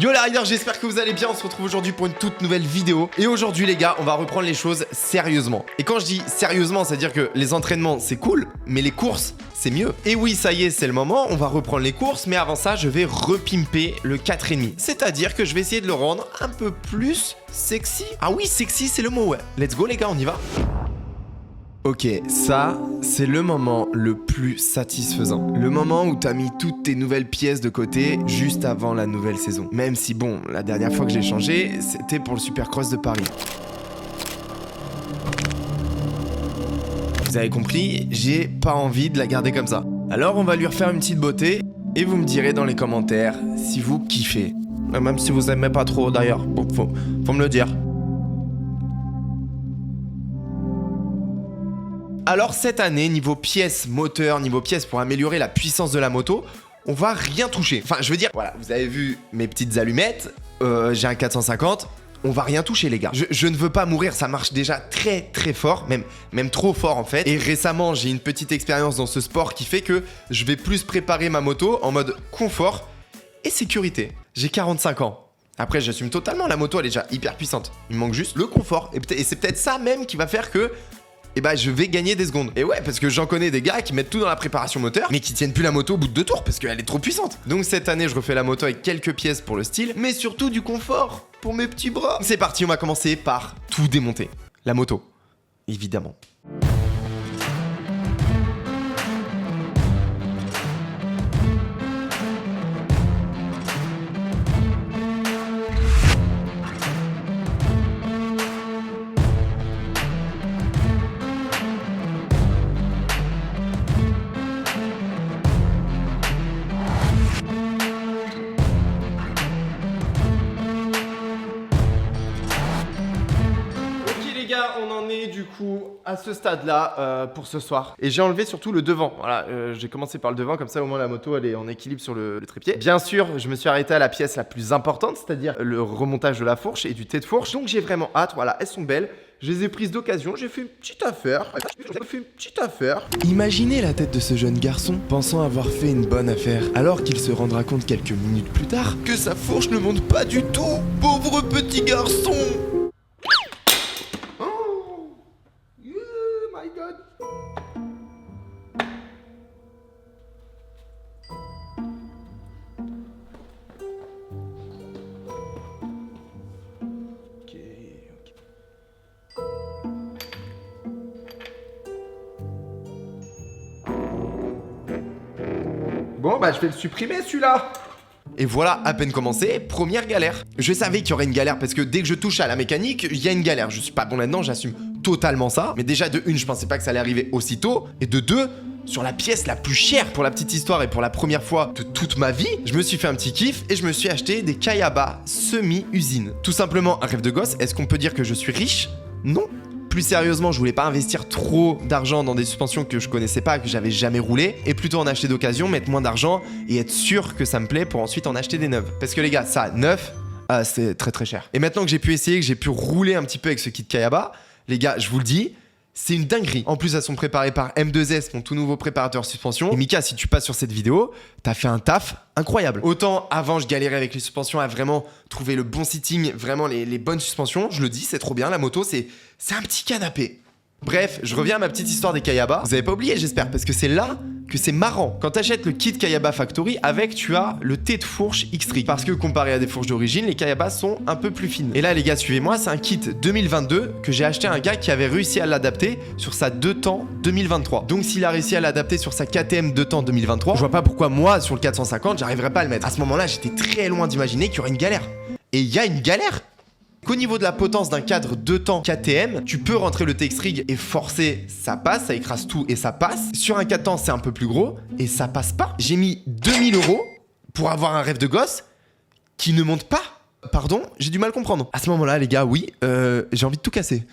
Yo les riders, j'espère que vous allez bien, on se retrouve aujourd'hui pour une toute nouvelle vidéo. Et aujourd'hui les gars, on va reprendre les choses sérieusement. Et quand je dis sérieusement, c'est-à-dire que les entraînements c'est cool, mais les courses c'est mieux. Et oui, ça y est, c'est le moment, on va reprendre les courses, mais avant ça, je vais repimper le 4,5. C'est-à-dire que je vais essayer de le rendre un peu plus sexy. Ah oui, sexy c'est le mot, ouais. Let's go les gars, on y va. Ok, ça, c'est le moment le plus satisfaisant. Le moment où t'as mis toutes tes nouvelles pièces de côté juste avant la nouvelle saison. Même si bon, la dernière fois que j'ai changé, c'était pour le Supercross de Paris. Vous avez compris, j'ai pas envie de la garder comme ça. Alors on va lui refaire une petite beauté et vous me direz dans les commentaires si vous kiffez. Même si vous aimez pas trop d'ailleurs, bon, faut me le dire. Alors cette année, niveau pièces moteur, niveau pièces pour améliorer la puissance de la moto, on va rien toucher. Enfin, je veux dire, voilà, vous avez vu mes petites allumettes, j'ai un 450, on va rien toucher les gars. Je ne veux pas mourir, ça marche déjà très très fort, même trop fort en fait. Et récemment, j'ai une petite expérience dans ce sport qui fait que je vais plus préparer ma moto en mode confort et sécurité. J'ai 45 ans. Après, j'assume totalement, la moto elle est déjà hyper puissante. Il me manque juste le confort. Et c'est peut-être ça même qui va faire que je vais gagner des secondes. Et ouais, parce que j'en connais des gars qui mettent tout dans la préparation moteur, mais qui tiennent plus la moto au bout de 2 tours parce qu'elle est trop puissante. Donc cette année, je refais la moto avec quelques pièces pour le style, mais surtout du confort pour mes petits bras. C'est parti, on va commencer par tout démonter. La moto, évidemment. On en est du coup à ce stade là pour ce soir. Et j'ai enlevé surtout le devant. Voilà, j'ai commencé par le devant, comme ça au moins la moto elle est en équilibre sur le trépied. Bien sûr, je me suis arrêté à la pièce la plus importante, c'est-à-dire le remontage de la fourche et du tête de fourche. Donc j'ai vraiment hâte, voilà, elles sont belles. Je les ai prises d'occasion, j'ai fait une petite affaire. Imaginez la tête de ce jeune garçon pensant avoir fait une bonne affaire, alors qu'il se rendra compte quelques minutes plus tard que sa fourche ne monte pas du tout. Pauvre petit garçon. Bon, bah je vais le supprimer celui-là. Et voilà, à peine commencé, première galère. Je savais qu'il y aurait une galère parce que dès que je touche à la mécanique, il y a une galère. Je suis pas bon là-dedans, j'assume totalement ça. Mais déjà de une, je pensais pas que ça allait arriver aussitôt. Et de deux, sur la pièce la plus chère pour la petite histoire et pour la première fois de toute ma vie, je me suis fait un petit kiff et je me suis acheté des Kayaba semi-usine. Tout simplement un rêve de gosse. Est-ce qu'on peut dire que je suis riche? Non. Plus sérieusement, je voulais pas investir trop d'argent dans des suspensions que je connaissais pas, que j'avais jamais roulé, et plutôt en acheter d'occasion, mettre moins d'argent et être sûr que ça me plaît pour ensuite en acheter des neuves. Parce que les gars, ça, neuf, c'est très très cher. Et maintenant que j'ai pu essayer, que j'ai pu rouler un petit peu avec ce kit Kayaba, les gars, je vous le dis, c'est une dinguerie. En plus, elles sont préparées par M2S, mon tout nouveau préparateur suspension. Et Mika, si tu passes sur cette vidéo, t'as fait un taf incroyable. Autant avant, je galérais avec les suspensions à vraiment trouver le bon sitting, vraiment les bonnes suspensions. Je le dis, c'est trop bien. La moto, c'est un petit canapé. Bref, je reviens à ma petite histoire des Kayaba. Vous avez pas oublié, j'espère, parce que c'est là que c'est marrant. Quand t'achètes le kit Kayaba Factory, avec, tu as le T de fourche X-Trig. Parce que comparé à des fourches d'origine, les Kayaba sont un peu plus fines. Et là, les gars, suivez-moi, c'est un kit 2022 que j'ai acheté à un gars qui avait réussi à l'adapter sur sa 2 temps 2023. Donc, s'il a réussi à l'adapter sur sa KTM 2 temps 2023, je vois pas pourquoi moi, sur le 450, j'arriverais pas à le mettre. À ce moment-là, j'étais très loin d'imaginer qu'il y aurait une galère. Et il y a une galère. Qu'au niveau de la potence d'un cadre 2 temps KTM, tu peux rentrer le TX-Rig et forcer, ça passe, ça écrase tout et ça passe. Sur un 4 temps, c'est un peu plus gros et ça passe pas. J'ai mis 2000 € pour avoir un rêve de gosse qui ne monte pas. Pardon, j'ai du mal à comprendre. À ce moment-là, les gars, oui, j'ai envie de tout casser.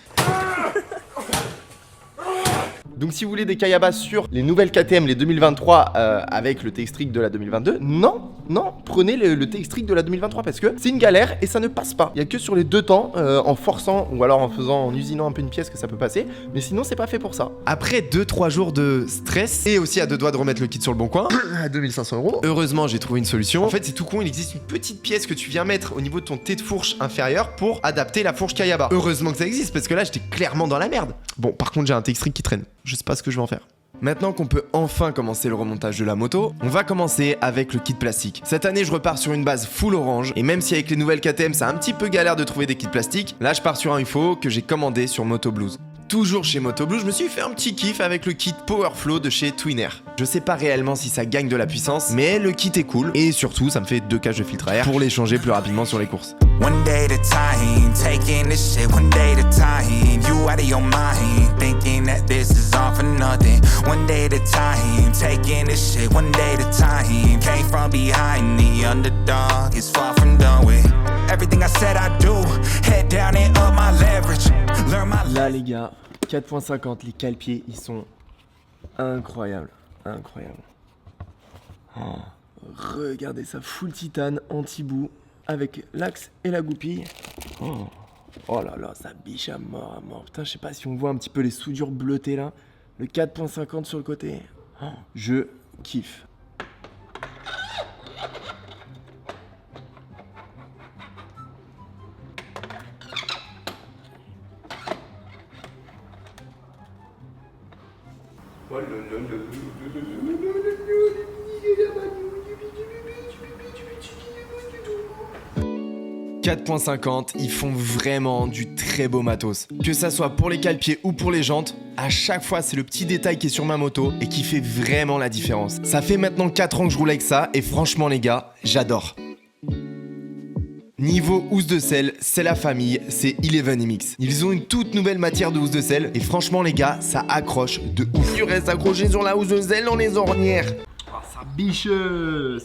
Donc si vous voulez des Kayaba sur les nouvelles KTM, les 2023 avec le TX-Rig de la 2022, non. non, prenez le TX-Trick de la 2023 parce que c'est une galère et ça ne passe pas. Il y a que sur les deux temps, en forçant ou alors en usinant un peu une pièce que ça peut passer, mais sinon c'est pas fait pour ça. Après 2-3 jours de stress et aussi à 2 doigts de remettre le kit sur le bon coin, à 2500 €, heureusement j'ai trouvé une solution. En fait c'est tout con, il existe une petite pièce que tu viens mettre au niveau de ton thé de fourche inférieur pour adapter la fourche Kayaba. Heureusement que ça existe parce que là j'étais clairement dans la merde. Bon, par contre j'ai un TX-Trick qui traîne, je sais pas ce que je vais en faire. Maintenant qu'on peut enfin commencer le remontage de la moto, on va commencer avec le kit plastique. Cette année, je repars sur une base full orange, et même si avec les nouvelles KTM, c'est un petit peu galère de trouver des kits plastiques, là je pars sur un UFO que j'ai commandé sur Motoblues. Toujours chez Motoblues, je me suis fait un petit kiff avec le kit Powerflow de chez Twinner. Je sais pas réellement si ça gagne de la puissance, mais le kit est cool, et surtout ça me fait 2 cages de filtre à air pour les changer plus rapidement sur les courses. One day at a time, taking this shit one day at a time. You out of your mind, thinking that this is all for nothing. One day at a time, taking this shit one day at a time. Came from behind, the underdog is far from done with. Everything I said I do, head down and up my leverage. Learn my Là les gars, 4.50, les cale-pieds, ils sont incroyables, incroyables. Oh, regardez ça, full titane, anti-bout, avec l'axe et la goupille. Oh là là, ça biche à mort, à mort. Putain, je sais pas si on voit un petit peu les soudures bleutées là. Le 4.50 sur le côté. Oh, je kiffe. Oh là là là. 4.50, ils font vraiment du très beau matos. Que ça soit pour les cale-pieds ou pour les jantes, à chaque fois c'est le petit détail qui est sur ma moto et qui fait vraiment la différence. Ça fait maintenant 4 ans que je roule avec ça et franchement les gars, j'adore. Niveau housse de selle, c'est la famille, c'est 11MX. Ils ont une toute nouvelle matière de housse de selle et franchement les gars, ça accroche de ouf. Tu restes accroché sur la housse de selle dans les ornières. Oh, ça biche,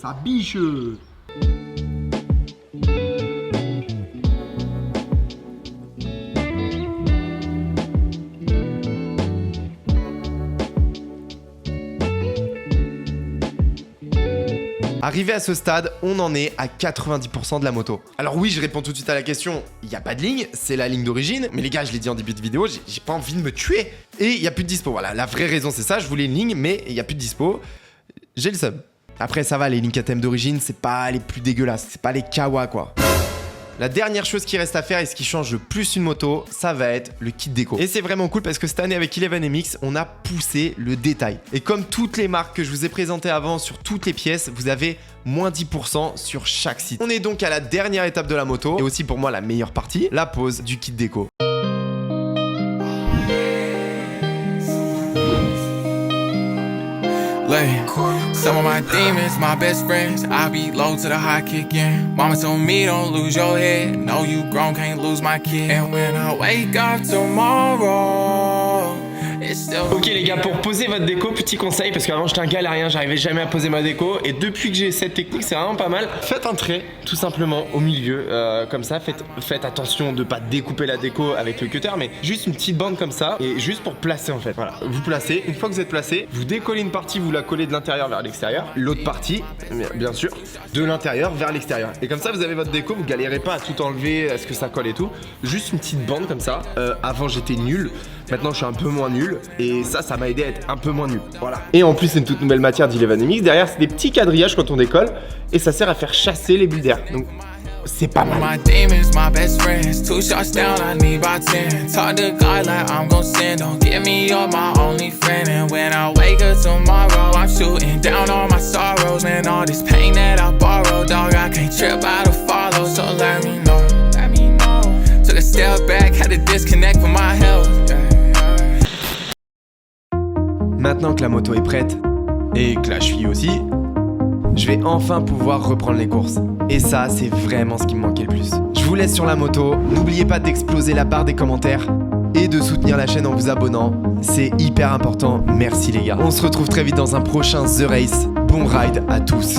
ça biche. Arrivé à ce stade, on en est à 90% de la moto. Alors oui, je réponds tout de suite à la question, il n'y a pas de ligne, c'est la ligne d'origine, mais les gars, je l'ai dit en début de vidéo, j'ai pas envie de me tuer. Et il n'y a plus de dispo, voilà, la vraie raison c'est ça, je voulais une ligne, mais il n'y a plus de dispo, j'ai le seum. Après ça va, les lignes KTM d'origine, c'est pas les plus dégueulasses, c'est pas les kawa quoi. La dernière chose qui reste à faire et ce qui change le plus une moto, ça va être le kit déco. Et c'est vraiment cool parce que cette année avec 11MX, on a poussé le détail. Et comme toutes les marques que je vous ai présentées avant sur toutes les pièces, vous avez moins 10% sur chaque site. On est donc à la dernière étape de la moto et aussi pour moi la meilleure partie, la pose du kit déco. Some of my demons, my best friends. I be low to the high kick in. Mama told me don't lose your head. No, you grown, can't lose my kid. And when I wake up tomorrow, it's still... Ok les gars, pour poser votre déco, petit conseil, parce qu'avant j'étais un galérien, j'arrivais jamais à poser ma déco, et depuis que j'ai cette technique, c'est vraiment pas mal. Faites un trait, tout simplement, au milieu, comme ça, faites attention de pas découper la déco avec le cutter, mais juste une petite bande comme ça, et juste pour placer en fait. Voilà, vous placez, une fois que vous êtes placé, vous décollez une partie, vous la collez de l'intérieur vers l'extérieur, l'autre partie, bien sûr, de l'intérieur vers l'extérieur. Et comme ça, vous avez votre déco, vous galérez pas à tout enlever, à ce que ça colle et tout. Juste une petite bande comme ça. Avant j'étais nul, maintenant je suis un peu moins nul. Et ça m'a aidé à être un peu moins nul. Voilà. Et en plus, c'est une toute nouvelle matière d'11MX. Derrière, c'est des petits quadrillages quand on décolle. Et ça sert à faire chasser les bulles d'air. Donc, c'est pas mal. My demons, my best friends. 2 shots down, I need about 10. Talk to God like I'm gon' send. Don't give me up, my only friend. And when I wake up tomorrow, I'm shooting down all my sorrows. And all this pain that I borrow, dog, I can't trip out to follow. So let me know, let me know. Took a step back, had to disconnect from my health. Maintenant que la moto est prête, et que la cheville aussi, je vais enfin pouvoir reprendre les courses. Et ça, c'est vraiment ce qui me manquait le plus. Je vous laisse sur la moto, n'oubliez pas d'exploser la barre des commentaires et de soutenir la chaîne en vous abonnant. C'est hyper important, merci les gars. On se retrouve très vite dans un prochain The Race. Bon ride à tous.